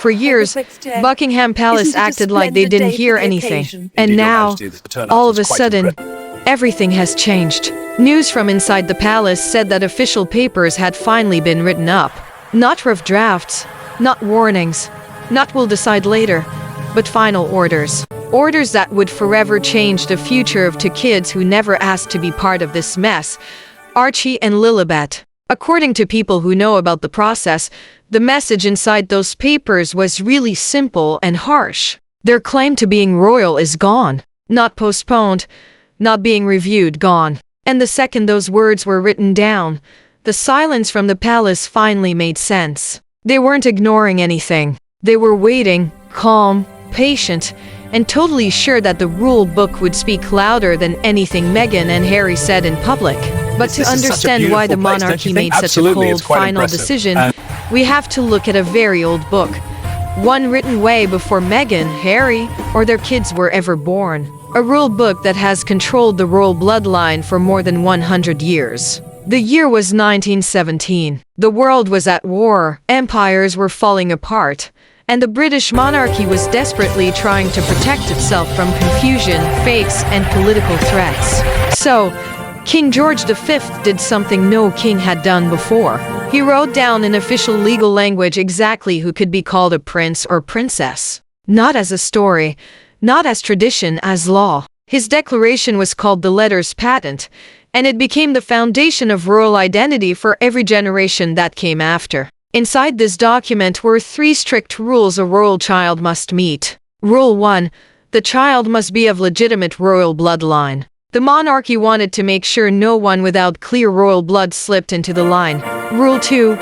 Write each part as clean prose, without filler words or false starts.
For years, Buckingham Palace acted like they didn't hear anything. And now, all of a sudden, everything has changed. News from inside the palace said that official papers had finally been written up. Not rough drafts, not warnings, not we'll decide later, but final orders. Orders that would forever change the future of two kids who never asked to be part of this mess, Archie and Lilibet. According to people who know about the process, the message inside those papers was really simple and harsh. Their claim to being royal is gone, not postponed, not being reviewed, gone. And the second those words were written down, the silence from the palace finally made sense. They weren't ignoring anything. They were waiting, calm, patient, and totally sure that the rule book would speak louder than anything Meghan and Harry said in public. But to understand why the monarchy made such a cold, final decision, we have to look at a very old book. One written way before Meghan, Harry, or their kids were ever born. A rule book that has controlled the royal bloodline for more than 100 years. The year was 1917. The world was at war, empires were falling apart, and the British monarchy was desperately trying to protect itself from confusion, fakes, and political threats. So, King George V did something no king had done before. He wrote down in official legal language exactly who could be called a prince or princess. Not as a story, not as tradition, as law. His declaration was called the Letters Patent, and it became the foundation of royal identity for every generation that came after. Inside this document were 3 strict rules a royal child must meet. Rule 1. The child must be of legitimate royal bloodline. The monarchy wanted to make sure no one without clear royal blood slipped into the line. Rule 2.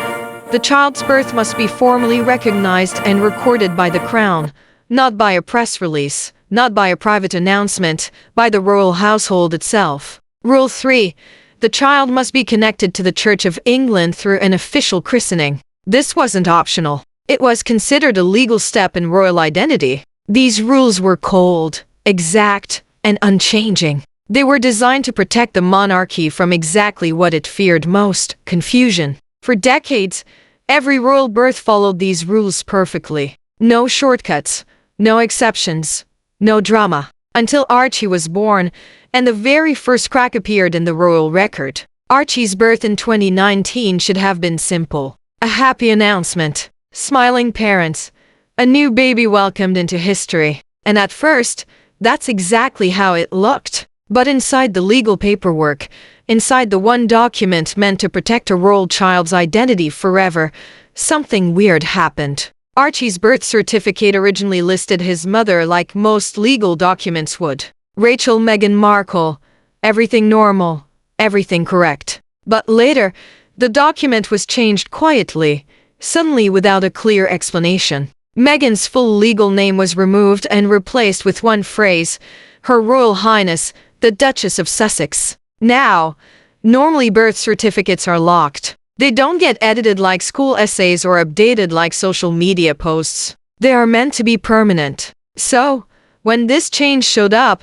The child's birth must be formally recognized and recorded by the crown, not by a press release, not by a private announcement, by the royal household itself. Rule 3. The child must be connected to the Church of England through an official christening. This wasn't optional. It was considered a legal step in royal identity. These rules were cold, exact, and unchanging. They were designed to protect the monarchy from exactly what it feared most, confusion. For decades, every royal birth followed these rules perfectly. No shortcuts, no exceptions, no drama. Until Archie was born, and the very first crack appeared in the royal record. Archie's birth in 2019 should have been simple. A happy announcement, smiling parents, a new baby welcomed into history. And at first, that's exactly how it looked. But inside the legal paperwork, inside the one document meant to protect a royal child's identity forever, something weird happened. Archie's birth certificate originally listed his mother like most legal documents would. Rachel Meghan Markle, everything normal, everything correct. But later, the document was changed quietly, suddenly without a clear explanation. Meghan's full legal name was removed and replaced with one phrase, Her Royal Highness, the Duchess of Sussex. Now, normally birth certificates are locked. They don't get edited like school essays or updated like social media posts. They are meant to be permanent. So, when this change showed up,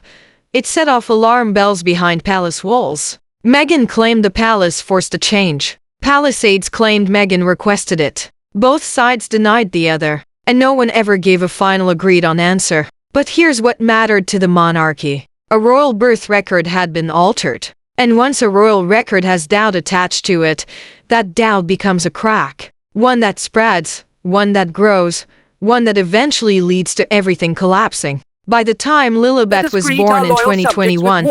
it set off alarm bells behind palace walls. Meghan claimed the palace forced a change. Palace aides claimed Meghan requested it. Both sides denied the other, and no one ever gave a final agreed-on answer. But here's what mattered to the monarchy. A royal birth record had been altered. And once a royal record has doubt attached to it, that doubt becomes a crack. One that spreads, one that grows, one that eventually leads to everything collapsing. By the time Lilibet was born in 2021,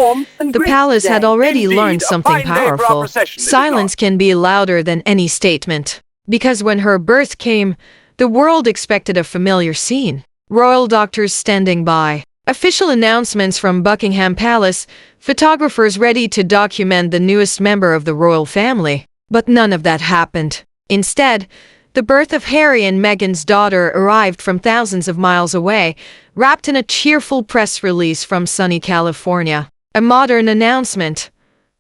the palace had already learned something powerful. Silence can be louder than any statement. Because when her birth came, the world expected a familiar scene. Royal doctors standing by. Official announcements from Buckingham Palace, photographers ready to document the newest member of the royal family. But none of that happened. Instead, the birth of Harry and Meghan's daughter arrived from thousands of miles away, wrapped in a cheerful press release from sunny California. A modern announcement,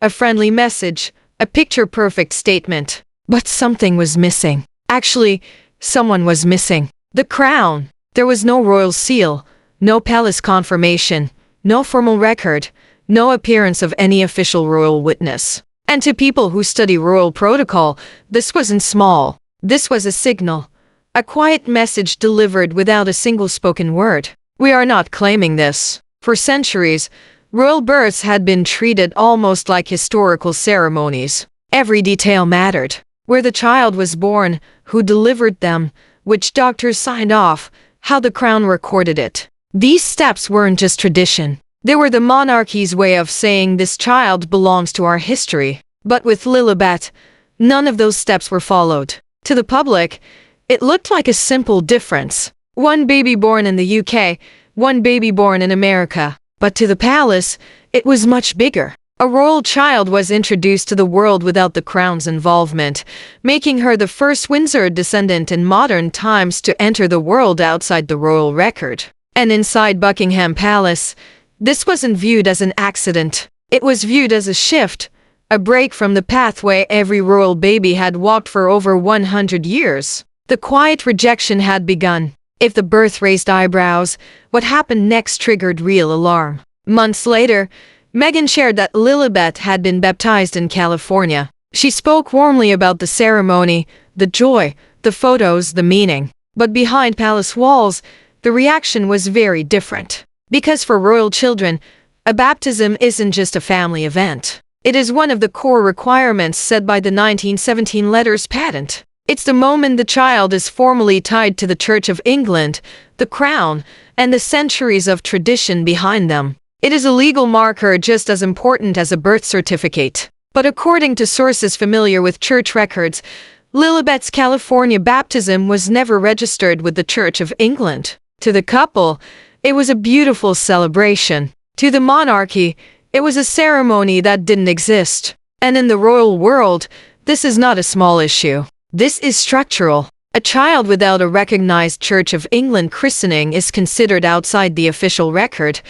a friendly message, a picture-perfect statement. But something was missing. Actually, someone was missing. The crown. There was no royal seal, no palace confirmation, no formal record, no appearance of any official royal witness. And to people who study royal protocol, this wasn't small. This was a signal, A quiet message delivered without a single spoken word. We are not claiming this. For centuries, royal births had been treated almost like historical ceremonies. Every detail mattered. Where the child was born, who delivered them, which doctors signed off, how the crown recorded it. These steps weren't just tradition. They were the monarchy's way of saying this child belongs to our history. But with Lilibet, none of those steps were followed. To the public, it looked like a simple difference. One baby born in the UK, one baby born in America. But to the palace, it was much bigger. A royal child was introduced to the world without the crown's involvement, making her the first Windsor descendant in modern times to enter the world outside the royal record. And inside Buckingham Palace, this wasn't viewed as an accident. It was viewed as a shift, a break from the pathway every royal baby had walked for over 100 years. The quiet rejection had begun. If the birth raised eyebrows, what happened next triggered real alarm. Months later, Meghan shared that Lilibet had been baptized in California. She spoke warmly about the ceremony, the joy, the photos, the meaning. But behind palace walls, the reaction was very different. Because for royal children, a baptism isn't just a family event. It is one of the core requirements set by the 1917 Letters Patent. It's the moment the child is formally tied to the Church of England, the crown, and the centuries of tradition behind them. It is a legal marker just as important as a birth certificate. But according to sources familiar with church records, Lilibet's California baptism was never registered with the Church of England. To the couple, it was a beautiful celebration. To the monarchy, it was a ceremony that didn't exist. And in the royal world, this is not a small issue. This is structural. A child without a recognized Church of England christening is considered outside the official record,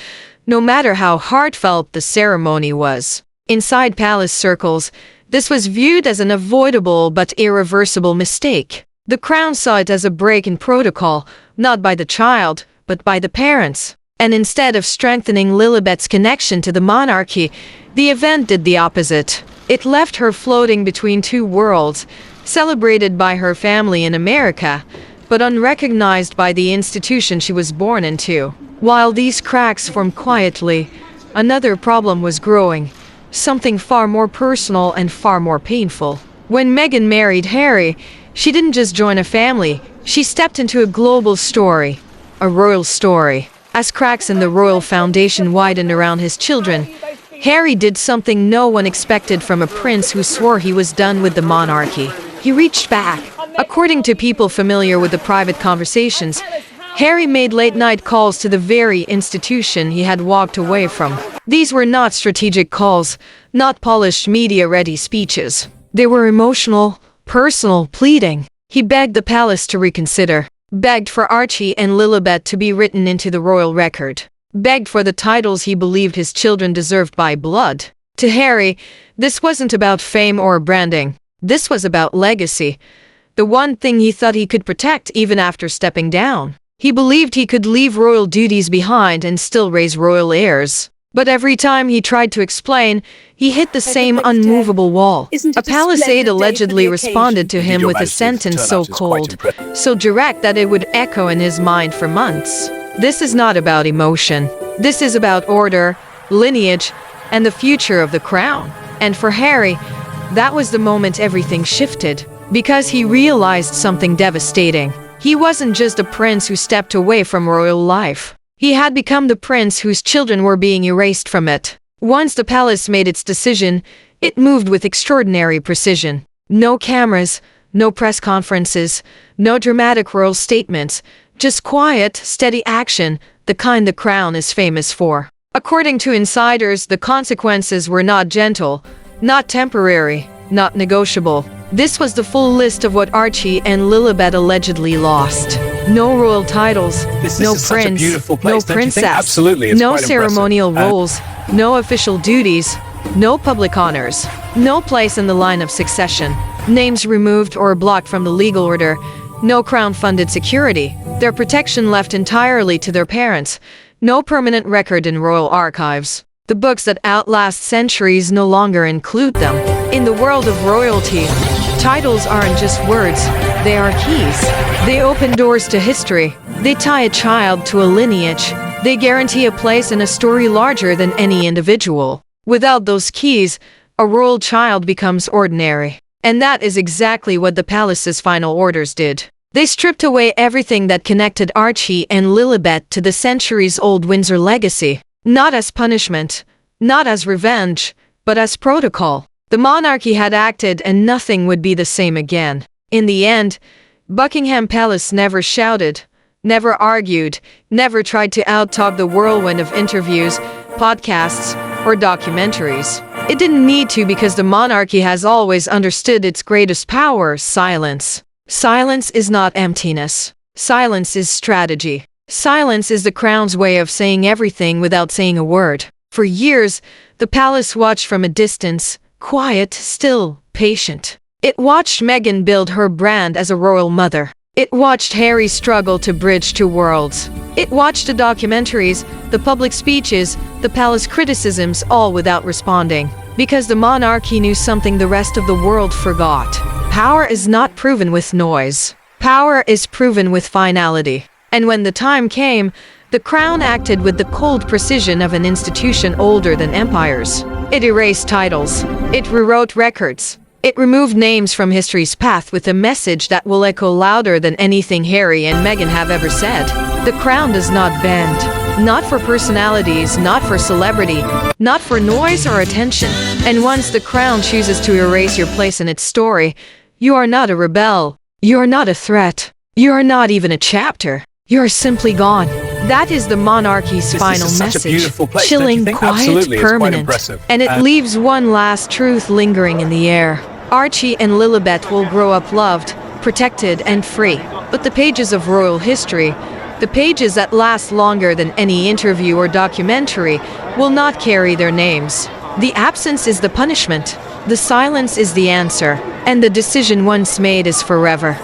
no matter how heartfelt the ceremony was. Inside palace circles, this was viewed as an avoidable but irreversible mistake. The crown saw it as a break in protocol, not by the child, but by the parents. And instead of strengthening Lilibet's connection to the monarchy, the event did the opposite. It left her floating between two worlds, celebrated by her family in America, but unrecognized by the institution she was born into. While these cracks formed quietly, another problem was growing, something far more personal and far more painful. When Meghan married Harry, she didn't just join a family, she stepped into a global story, a royal story. As cracks in the royal foundation widened around his children, Harry did something no one expected from a prince who swore he was done with the monarchy. He reached back. According to people familiar with the private conversations, Harry made late-night calls to the very institution he had walked away from. These were not strategic calls, not polished media-ready speeches. They were emotional, personal, pleading. He begged the palace to reconsider, begged for Archie and Lilibet to be written into the royal record, begged for the titles he believed his children deserved by blood. To Harry, this wasn't about fame or branding. This was about legacy, the one thing he thought he could protect even after stepping down. He believed he could leave royal duties behind and still raise royal heirs. But every time he tried to explain, he hit the same unmovable wall. A palace aide allegedly responded to him with a sentence so cold, so direct that it would echo in his mind for months. This is not about emotion. This is about order, lineage, and the future of the crown. And for Harry, that was the moment everything shifted, because he realized something devastating. He wasn't just a prince who stepped away from royal life. He had become the prince whose children were being erased from it. Once the palace made its decision, it moved with extraordinary precision. No cameras, no press conferences, no dramatic royal statements, just quiet, steady action, the kind the crown is famous for. According to insiders, the consequences were not gentle, not temporary, not negotiable. This was the full list of what Archie and Lilibet allegedly lost. No royal titles, no prince, no princess, no ceremonial roles, no official duties, no public honors, no place in the line of succession, names removed or blocked from the legal order, no crown-funded security, their protection left entirely to their parents, no permanent record in royal archives. The books that outlast centuries no longer include them. In the world of royalty, titles aren't just words, they are keys. They open doors to history. They tie a child to a lineage. They guarantee a place in a story larger than any individual. Without those keys, a royal child becomes ordinary. And that is exactly what the palace's final orders did. They stripped away everything that connected Archie and Lilibet to the centuries-old Windsor legacy. Not as punishment, not as revenge, but as protocol. The monarchy had acted and nothing would be the same again. In the end, Buckingham Palace never shouted, never argued, never tried to out-talk the whirlwind of interviews, podcasts, or documentaries. It didn't need to because the monarchy has always understood its greatest power: silence. Silence is not emptiness. Silence is strategy. Silence is the crown's way of saying everything without saying a word. For years, the palace watched from a distance, quiet, still, patient. It watched Meghan build her brand as a royal mother. It watched Harry struggle to bridge two worlds. It watched the documentaries, the public speeches, the palace criticisms, all without responding. Because the monarchy knew something the rest of the world forgot. Power is not proven with noise. Power is proven with finality. And when the time came, the crown acted with the cold precision of an institution older than empires. It erased titles. It rewrote records. It removed names from history's path with a message that will echo louder than anything Harry and Meghan have ever said. The crown does not bend. Not for personalities, not for celebrity, not for noise or attention. And once the crown chooses to erase your place in its story, you are not a rebel. You are not a threat. You are not even a chapter. You are simply gone. That is the monarchy's final message. Chilling, quiet, permanent. And it leaves one last truth lingering in the air. Archie and Lilibet will grow up loved, protected, and free. But the pages of royal history, the pages that last longer than any interview or documentary, will not carry their names. The absence is the punishment. The silence is the answer. And the decision once made is forever.